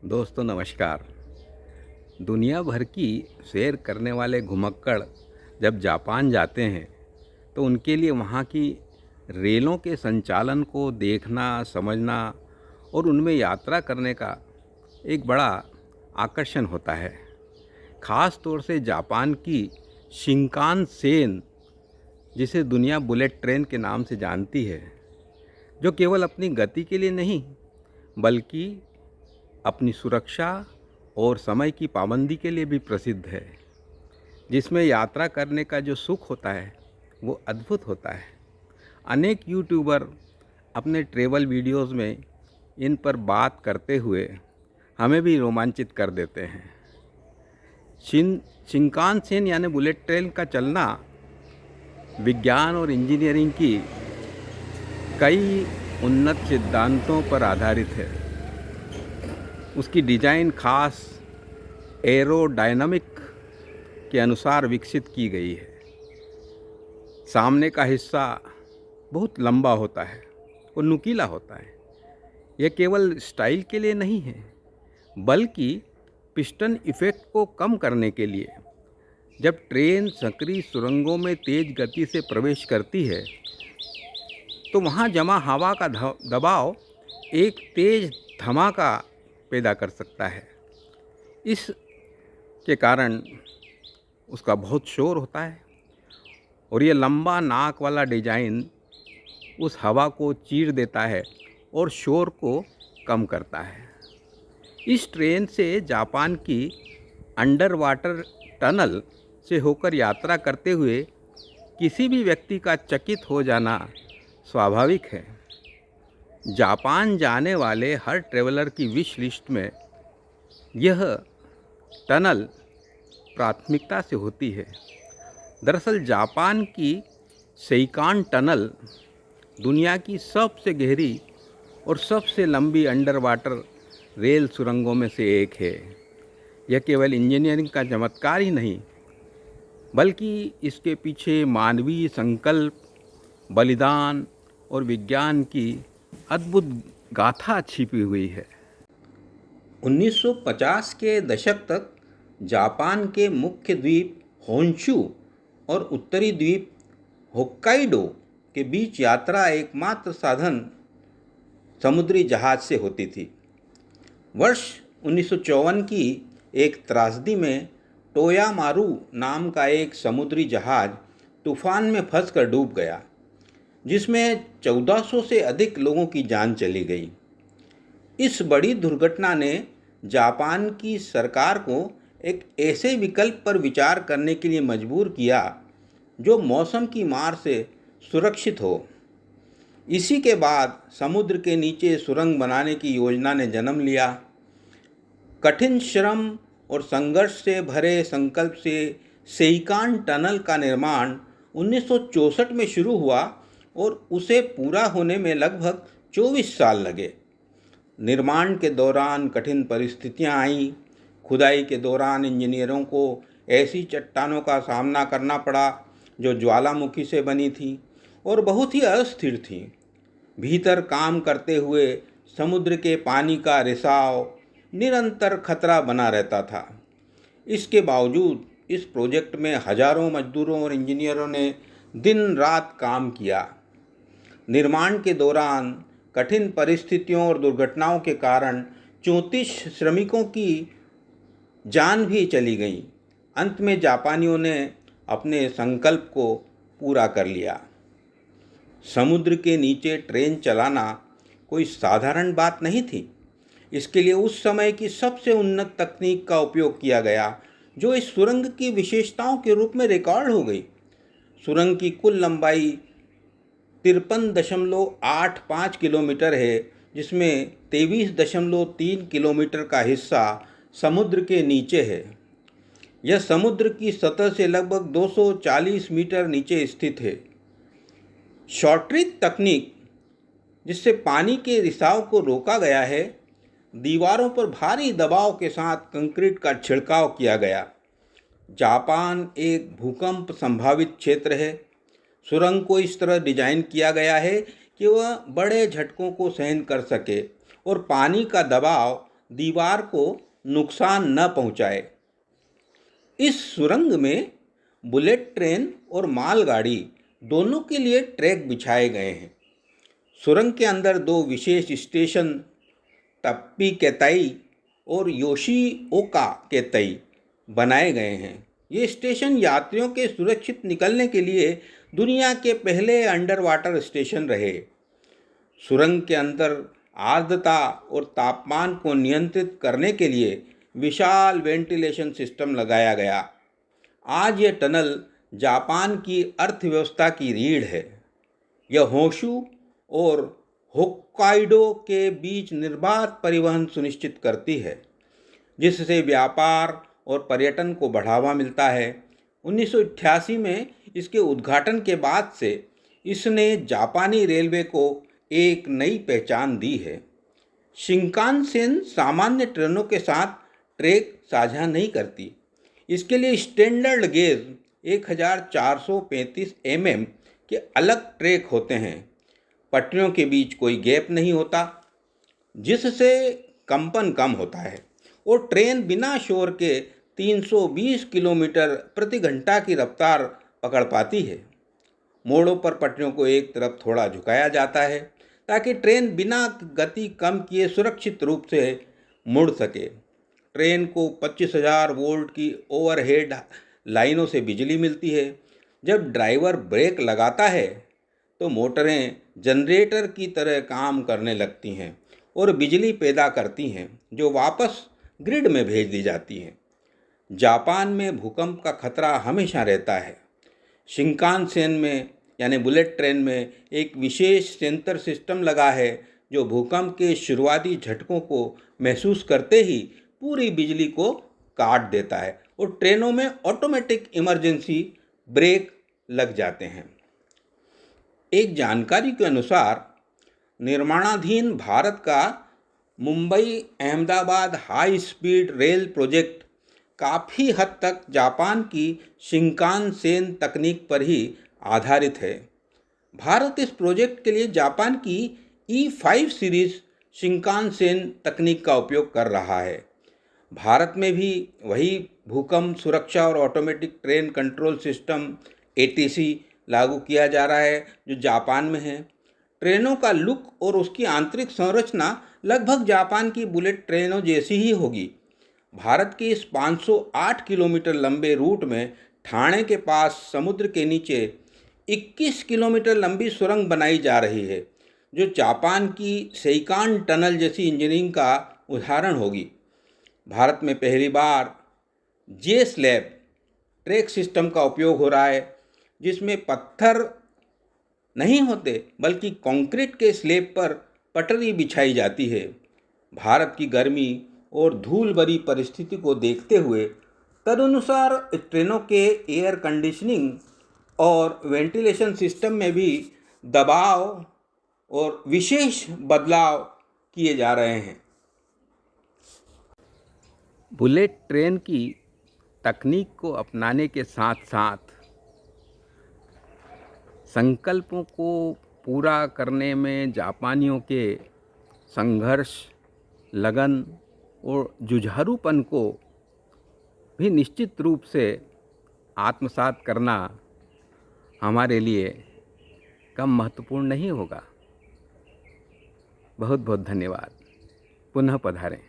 दोस्तों नमस्कार। दुनिया भर की सैर करने वाले घुमक्कड़ जब जापान जाते हैं तो उनके लिए वहाँ की रेलों के संचालन को देखना, समझना और उनमें यात्रा करने का एक बड़ा आकर्षण होता है। ख़ास तौर से जापान की शिंकानसेन, जिसे दुनिया बुलेट ट्रेन के नाम से जानती है, जो केवल अपनी गति के लिए नहीं बल्कि अपनी सुरक्षा और समय की पाबंदी के लिए भी प्रसिद्ध है। जिसमें यात्रा करने का जो सुख होता है वो अद्भुत होता है। अनेक यूट्यूबर अपने ट्रैवल वीडियोस में इन पर बात करते हुए हमें भी रोमांचित कर देते हैं। शिंकानसेन यानी बुलेट ट्रेन का चलना विज्ञान और इंजीनियरिंग की कई उन्नत सिद्धांतों पर आधारित है। उसकी डिज़ाइन खास एरोडायनामिक के अनुसार विकसित की गई है। सामने का हिस्सा बहुत लंबा होता है और नुकीला होता है। यह केवल स्टाइल के लिए नहीं है बल्कि पिस्टन इफ़ेक्ट को कम करने के लिए। जब ट्रेन संकरी सुरंगों में तेज़ गति से प्रवेश करती है तो वहाँ जमा हवा का दबाव एक तेज़ धमाका पैदा कर सकता है। इस के कारण उसका बहुत शोर होता है और ये लंबा नाक वाला डिज़ाइन उस हवा को चीर देता है और शोर को कम करता है। इस ट्रेन से जापान की अंडर वाटर टनल से होकर यात्रा करते हुए किसी भी व्यक्ति का चकित हो जाना स्वाभाविक है। जापान जाने वाले हर ट्रैवलर की विश लिस्ट में यह टनल प्राथमिकता से होती है। दरअसल जापान की सेइकान टनल दुनिया की सबसे गहरी और सबसे लंबी अंडर वाटर रेल सुरंगों में से एक है। यह केवल इंजीनियरिंग का चमत्कार ही नहीं बल्कि इसके पीछे मानवीय संकल्प, बलिदान और विज्ञान की अद्भुत गाथा छिपी हुई है। 1950 के दशक तक जापान के मुख्य द्वीप होन्शु और उत्तरी द्वीप होक्काइडो के बीच यात्रा एकमात्र साधन समुद्री जहाज से होती थी। वर्ष 1954 की एक त्रासदी में टोयामारू नाम का एक समुद्री जहाज तूफान में फंसकर डूब गया, जिसमें 1400 से अधिक लोगों की जान चली गई। इस बड़ी दुर्घटना ने जापान की सरकार को एक ऐसे विकल्प पर विचार करने के लिए मजबूर किया जो मौसम की मार से सुरक्षित हो। इसी के बाद समुद्र के नीचे सुरंग बनाने की योजना ने जन्म लिया। कठिन श्रम और संघर्ष से भरे संकल्प से सेइकान टनल का निर्माण 1964 में शुरू हुआ और उसे पूरा होने में लगभग 24 साल लगे। निर्माण के दौरान कठिन परिस्थितियां आईं। खुदाई के दौरान इंजीनियरों को ऐसी चट्टानों का सामना करना पड़ा जो ज्वालामुखी से बनी थी और बहुत ही अस्थिर थीं। भीतर काम करते हुए समुद्र के पानी का रिसाव निरंतर खतरा बना रहता था। इसके बावजूद इस प्रोजेक्ट में हजारों मजदूरों और इंजीनियरों ने दिन रात काम किया। निर्माण के दौरान कठिन परिस्थितियों और दुर्घटनाओं के कारण 34 श्रमिकों की जान भी चली गई। अंत में जापानियों ने अपने संकल्प को पूरा कर लिया। समुद्र के नीचे ट्रेन चलाना कोई साधारण बात नहीं थी। इसके लिए उस समय की सबसे उन्नत तकनीक का उपयोग किया गया, जो इस सुरंग की विशेषताओं के रूप में रिकॉर्ड हो गई। सुरंग की कुल लंबाई 53.85 किलोमीटर है, जिसमें 23.3 किलोमीटर का हिस्सा समुद्र के नीचे है। यह समुद्र की सतह से लगभग 240 मीटर नीचे स्थित है। शॉर्ट्रिक तकनीक, जिससे पानी के रिसाव को रोका गया है, दीवारों पर भारी दबाव के साथ कंक्रीट का छिड़काव किया गया। जापान एक भूकंप संभावित क्षेत्र है। सुरंग को इस तरह डिजाइन किया गया है कि वह बड़े झटकों को सहन कर सके और पानी का दबाव दीवार को नुकसान न पहुंचाए। इस सुरंग में बुलेट ट्रेन और मालगाड़ी दोनों के लिए ट्रैक बिछाए गए हैं। सुरंग के अंदर दो विशेष स्टेशन टप्पी केताई और योशिओका केताई बनाए गए हैं। ये स्टेशन यात्रियों के सुरक्षित निकलने के लिए दुनिया के पहले अंडर वाटर स्टेशन रहे। सुरंग के अंदर आर्द्रता और तापमान को नियंत्रित करने के लिए विशाल वेंटिलेशन सिस्टम लगाया गया। आज यह टनल जापान की अर्थव्यवस्था की रीढ़ है। यह होंशु और होक्काइडो के बीच निर्बाध परिवहन सुनिश्चित करती है, जिससे व्यापार और पर्यटन को बढ़ावा मिलता है। 1988 में इसके उद्घाटन के बाद से इसने जापानी रेलवे को एक नई पहचान दी है। शिंकानसेन सामान्य ट्रेनों के साथ ट्रैक साझा नहीं करती। इसके लिए स्टैंडर्ड गेज 1435 mm के अलग ट्रैक होते हैं। पटरियों के बीच कोई गैप नहीं होता, जिससे कंपन कम होता है और ट्रेन बिना शोर के 320 किलोमीटर प्रति घंटा की रफ्तार पकड़ पाती है। मोड़ों पर पटरियों को एक तरफ थोड़ा झुकाया जाता है ताकि ट्रेन बिना गति कम किए सुरक्षित रूप से मुड़ सके। ट्रेन को 25,000 वोल्ट की ओवरहेड लाइनों से बिजली मिलती है। जब ड्राइवर ब्रेक लगाता है तो मोटरें जनरेटर की तरह काम करने लगती हैं और बिजली पैदा करती हैं, जो वापस ग्रिड में भेज दी जाती है। जापान में भूकंप का खतरा हमेशा रहता है। शिंकानसेन में यानी बुलेट ट्रेन में एक विशेष सेंसर सिस्टम लगा है, जो भूकंप के शुरुआती झटकों को महसूस करते ही पूरी बिजली को काट देता है और ट्रेनों में ऑटोमेटिक इमरजेंसी ब्रेक लग जाते हैं। एक जानकारी के अनुसार निर्माणाधीन भारत का Mumbai Ahmedabad high speed rail project काफ़ी हद तक जापान की शिंकानसेन तकनीक पर ही आधारित है। भारत इस प्रोजेक्ट के लिए जापान की E5 सीरीज शिंकानसेन तकनीक का उपयोग कर रहा है। भारत में भी वही भूकंप सुरक्षा और automatic train control system ATC लागू किया जा रहा है, जो जापान में है। ट्रेनों का लुक और उसकी आंतरिक संरचना लगभग जापान की बुलेट ट्रेनों जैसी ही होगी। भारत के इस 508 किलोमीटर लंबे रूट में ठाणे के पास समुद्र के नीचे 21 किलोमीटर लंबी सुरंग बनाई जा रही है, जो जापान की सेइकान टनल जैसी इंजीनियरिंग का उदाहरण होगी। भारत में पहली बार J-स्लैब ट्रैक सिस्टम का उपयोग हो रहा है, जिसमें पत्थर नहीं होते बल्कि कंक्रीट के स्लैब पर पटरी बिछाई जाती है। भारत की गर्मी और धूल भरी परिस्थिति को देखते हुए तदनुसार ट्रेनों के एयर कंडीशनिंग और वेंटिलेशन सिस्टम में भी दबाव और विशेष बदलाव किए जा रहे हैं। बुलेट ट्रेन की तकनीक को अपनाने के साथ साथ संकल्पों को पूरा करने में जापानियों के संघर्ष, लगन और जुझारूपन को भी निश्चित रूप से आत्मसात करना हमारे लिए कम महत्वपूर्ण नहीं होगा। बहुत बहुत धन्यवाद। पुनः पधारें।